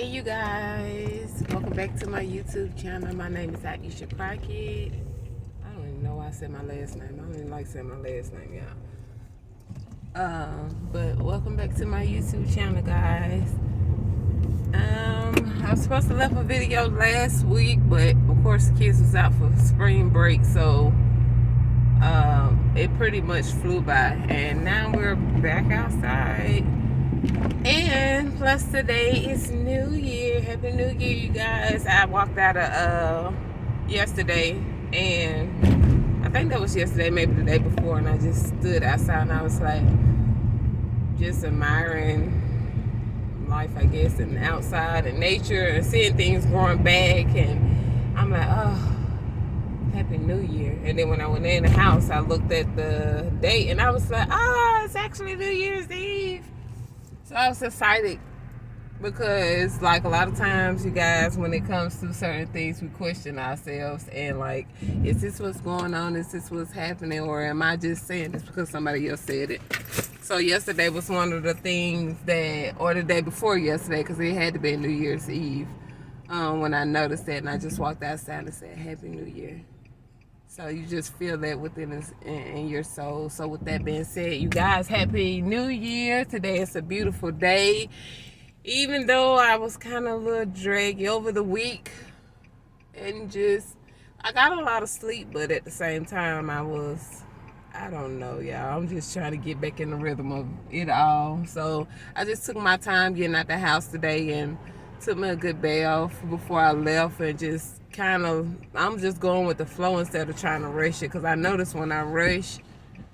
Hey you guys, welcome back to my YouTube channel. My name is Aisha Crockett. I don't even know why I said my last name. I don't even like saying my last name, y'all. But welcome back to my YouTube channel, guys. I was supposed to left a video last week, but of course the kids was out for spring break, so it pretty much flew by, and now we're back outside. And plus today is New Year. Happy New Year, you guys. I walked out of yesterday, and I think that was yesterday, maybe the day before, and I just stood outside and I was like just admiring life, I guess, and outside and nature and seeing things growing back, and I'm like, oh, Happy New Year. And then when I went in the house, I looked at the date and I was like, oh, it's actually New Year's Eve. So I was excited because, like, a lot of times, you guys, when it comes to certain things, we question ourselves and, like, is this what's going on? Is this what's happening? Or am I just saying this because somebody else said it? So yesterday was one of the things that, or the day before yesterday, because it had to be New Year's Eve, when I noticed that, and I just walked outside and said, Happy New Year. So you just feel that within in your soul. So with that being said, you guys, Happy New Year. Today is a beautiful day. Even though I was kind of a little draggy over the week, and I got a lot of sleep, but at the same time I don't know, y'all. I'm just trying to get back in the rhythm of it all. So I just took my time getting out the house today and took me a good bath before I left, and just I'm just going with the flow instead of trying to rush it, because I notice when I rush,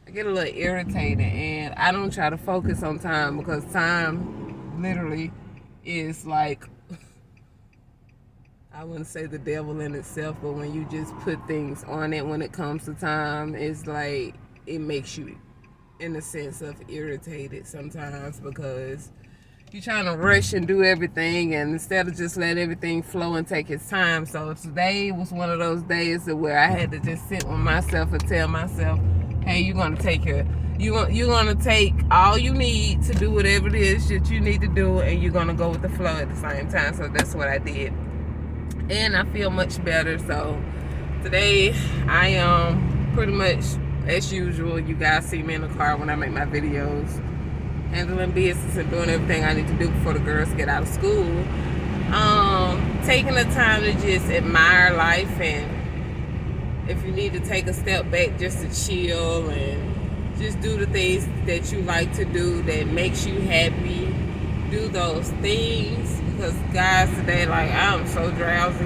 I get a little irritated, and I don't try to focus on time, because time literally is like, I wouldn't say the devil in itself, but when you just put things on it when it comes to time, it's like it makes you, in a sense, of irritated sometimes, because you're trying to rush and do everything, and instead of just let everything flow and take its time. So today was one of those days where I had to just sit with myself and tell myself, hey, you're gonna take all you need to do whatever it is that you need to do, and you're gonna go with the flow at the same time. So that's what I did, and I feel much better. So today I am pretty much as usual. You guys see me in the car when I make my videos, handling business and doing everything I need to do before the girls get out of school. Taking the time to just admire life, and if you need to take a step back just to chill and just do the things that you like to do that makes you happy, do those things. Because guys, today, like, I'm so drowsy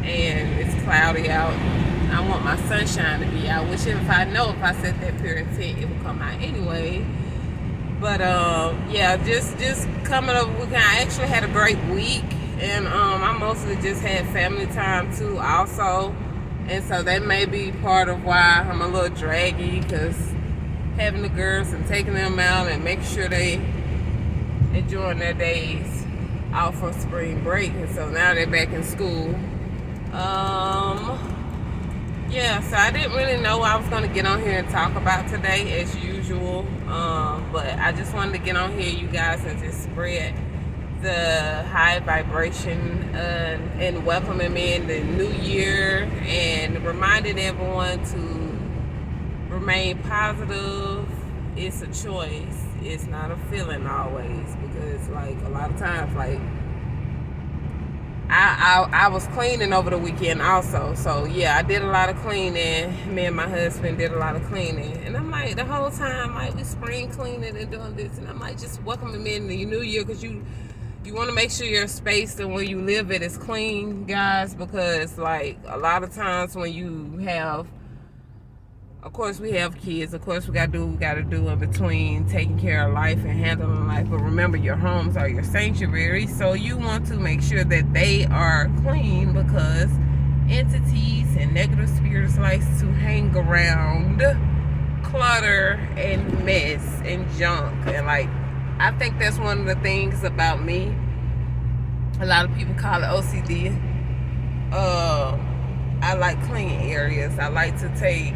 and it's cloudy out. I want my sunshine to be out, which if I set that pure intent, it will come out anyway. But yeah, just coming up weekend. I actually had a great week, and I mostly just had family time too also, and so that may be part of why I'm a little draggy, because having the girls and taking them out and making sure they enjoying their days off for spring break, and so now they're back in school. Yeah, so I didn't really know what I was going to get on here and talk about today, as usual. But I just wanted to get on here, you guys, and just spread the high vibration and welcoming me in the new year, and reminding everyone to remain positive. It's a choice. It's not a feeling always, because, like, a lot of times, like, I was cleaning over the weekend also. So yeah, I did a lot of cleaning. Me and my husband did a lot of cleaning, and I'm like, the whole time, like, we spring cleaning and doing this, and I'm like, just welcoming me in the new year, because you want to make sure your space and where you live it is clean, guys, because, like, a lot of times when you have, of course, we have kids. Of course, we got to do what we got to do in between taking care of life and handling life. But remember, your homes are your sanctuary. So you want to make sure that they are clean, because entities and negative spirits like to hang around, clutter and mess and junk. And, like, I think that's one of the things about me. A lot of people call it OCD. I like clean areas. I like to take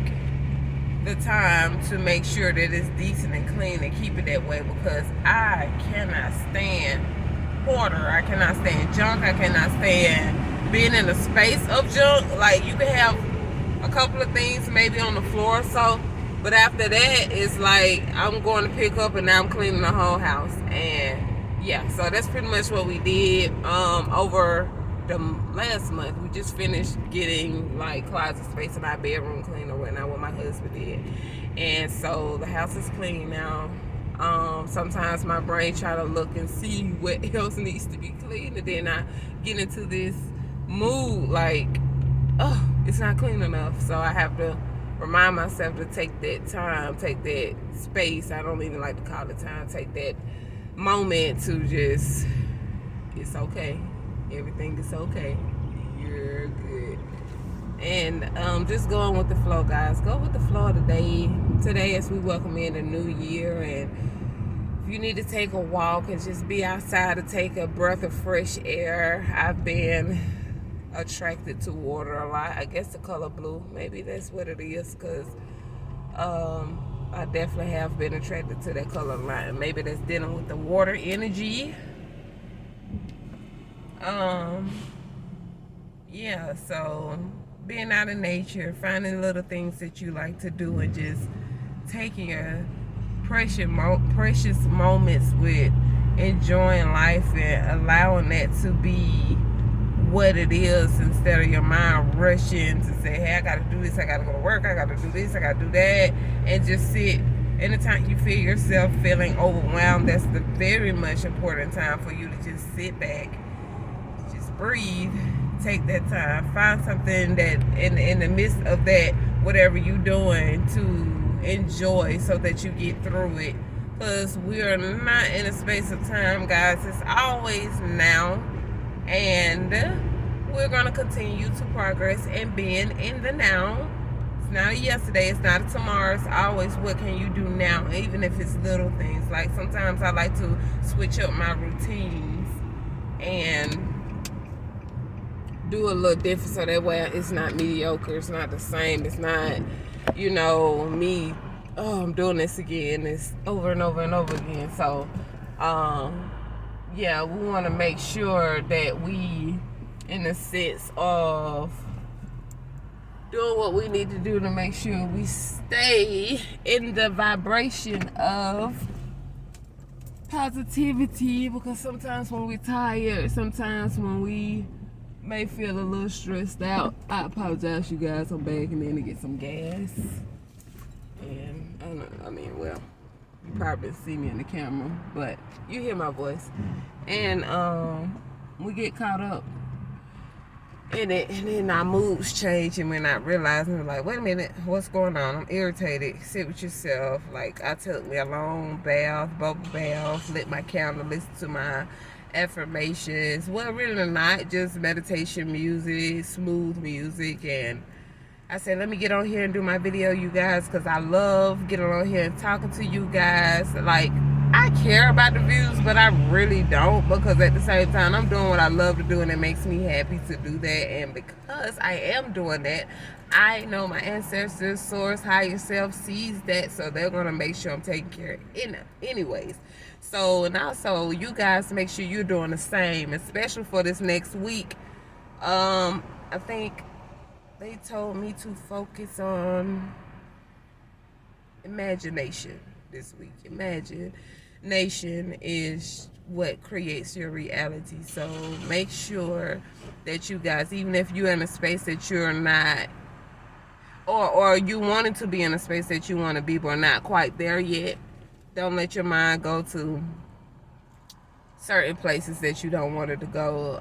the time to make sure that it's decent and clean and keep it that way, because I cannot stand hoarder. I cannot stand junk. I cannot stand being in a space of junk. Like, you can have a couple of things maybe on the floor or so, but after that, it's like I'm going to pick up and now I'm cleaning the whole house. And yeah, so that's pretty much what we did over the last month. We just finished getting like closet space in our bedroom clean or whatnot, what my husband did. And so the house is clean now. Sometimes my brain try to look and see what else needs to be clean, and then I get into this mood like, oh, it's not clean enough. So I have to remind myself to take that time, take that space. I don't even like to call it time. Take that moment to just, it's okay. Everything is okay. You're good. And just going with the flow, guys. Go with the flow today. Today, as we welcome in a new year, and if you need to take a walk and just be outside to take a breath of fresh air. I've been attracted to water a lot. I guess the color blue, maybe that's what it is, because I definitely have been attracted to that color a lot. Maybe that's dealing with the water energy. Yeah, so being out in nature, finding little things that you like to do, and just taking your precious moments with enjoying life and allowing that to be what it is, instead of your mind rushing to say, hey, I gotta do this, I gotta go to work, I gotta do this, I gotta do that, and just sit. Anytime you feel yourself feeling overwhelmed, that's the very much important time for you to just sit back, just breathe, take that time, find something that in the midst of that, whatever you're doing, to enjoy so that you get through it. Because we are not in a space of time, guys. It's always now. And we're going to continue to progress and being in the now. It's not a yesterday, it's not a tomorrow. It's always what can you do now, even if it's little things. Like sometimes I like to switch up my routines and do a little different, so that way it's not mediocre, it's not the same, it's not, you know, me, oh, I'm doing this again, it's over and over and over again. So yeah, we want to make sure that we, in the sense of doing what we need to do to make sure we stay in the vibration of positivity, because sometimes when we're tired, sometimes when we may feel a little stressed out, I apologize, you guys. I'm backing in to get some gas, and I mean, well, you probably see me in the camera, but you hear my voice. And we get caught up in it, and then our moods change, and we're not realizing, we're like, wait a minute, what's going on? I'm irritated. Sit with yourself. Like, I took me a long bath, bubble bath, lit my candle, listen to my affirmations. Well, really not, just meditation music, smooth music. And I said, let me get on here and do my video, you guys, because I love getting on here and talking to you guys. Like, I care about the views, but I really don't, because at the same time, I'm doing what I love to do, and it makes me happy to do that. And because I am doing that, I know my ancestors, source, higher self sees that, so they're going to make sure I'm taking care of it anyways. So, and also, you guys make sure you're doing the same, especially for this next week. I think they told me to focus on imagination this week. Imagination is what creates your reality. So make sure that you guys, even if you're in a space that you're not, or you wanted to be in a space that you want to be but not quite there yet, don't let your mind go to certain places that you don't want it to go,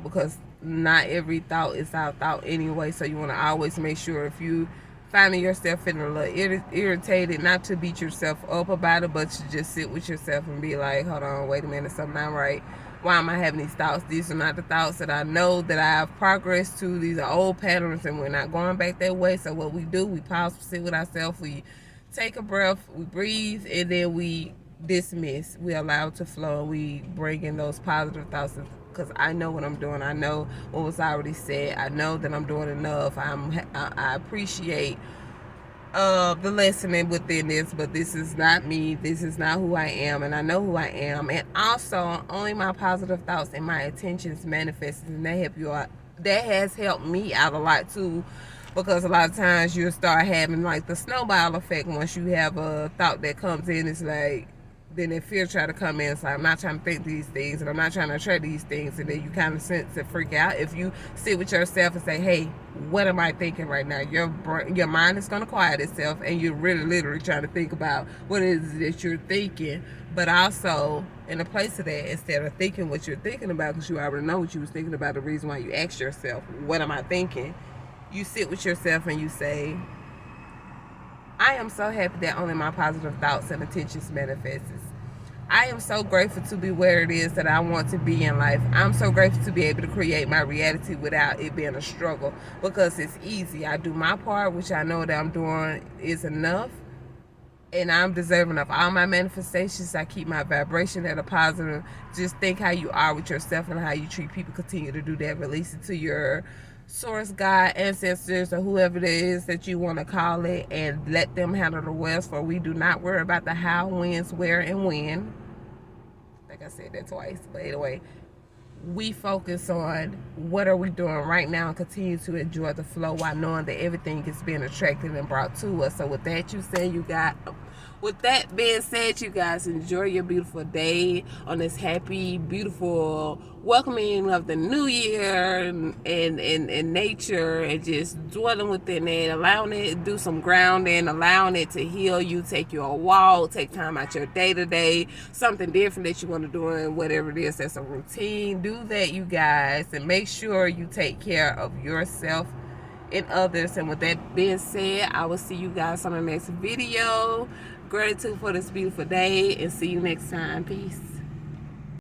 because not every thought is our thought anyway. So you want to always make sure, if you finding yourself feeling a little irritated, not to beat yourself up about it, but to just sit with yourself and be like, hold on, wait a minute, something not right. Why am I having these thoughts? These are not the thoughts that I know that I have progressed to. These are old patterns, and we're not going back that way. So what we do, we pause, sit with ourselves, we take a breath, we breathe, and then we dismiss. We allow it to flow. We bring in those positive thoughts, because I know what I'm doing. I know what was already said. I know that I'm doing enough. I appreciate the lesson within this, but this is not me. This is not who I am, and I know who I am. And also, only my positive thoughts and my intentions manifested, and that help you out. That has helped me out a lot too, because a lot of times you'll start having like the snowball effect. Once you have a thought that comes in, it's like then that fear try to come in. It's like, I'm not trying to think these things, and I'm not trying to attract these things, and then you kind of sense and freak out. If you sit with yourself and say, hey, what am I thinking right now? Your mind is going to quiet itself, and you're really literally trying to think about what it is that you're thinking. But also, in the place of that, instead of thinking what you're thinking about, because you already know what you was thinking about, the reason why you asked yourself, what am I thinking? You sit with yourself and you say, I am so happy that only my positive thoughts and intentions manifests. I am so grateful to be where it is that I want to be in life. I'm so grateful to be able to create my reality without it being a struggle, because it's easy. I do my part, which I know that I'm doing is enough, and I'm deserving of all my manifestations. I keep my vibration at a positive. Just think how you are with yourself and how you treat people. Continue to do that. Release it to your source, God, ancestors, or whoever it is that you want to call it, and let them handle the rest. For we do not worry about the how, whens, where, and when. Like I said that twice, but anyway, we focus on what are we doing right now and continue to enjoy the flow while knowing that everything is being attracted and brought to us. So with that with that being said, you guys enjoy your beautiful day on this happy, beautiful welcoming of the new year, and nature, and just dwelling within it, allowing it to do some grounding, allowing it to heal you. Take you a walk, take time out your day to day, something different that you want to do, and whatever it is that's a routine, do that, you guys, and make sure you take care of yourself and others. And with that being said, I will see you guys on the next video. Gratitude for this beautiful day, and see you next time. Peace.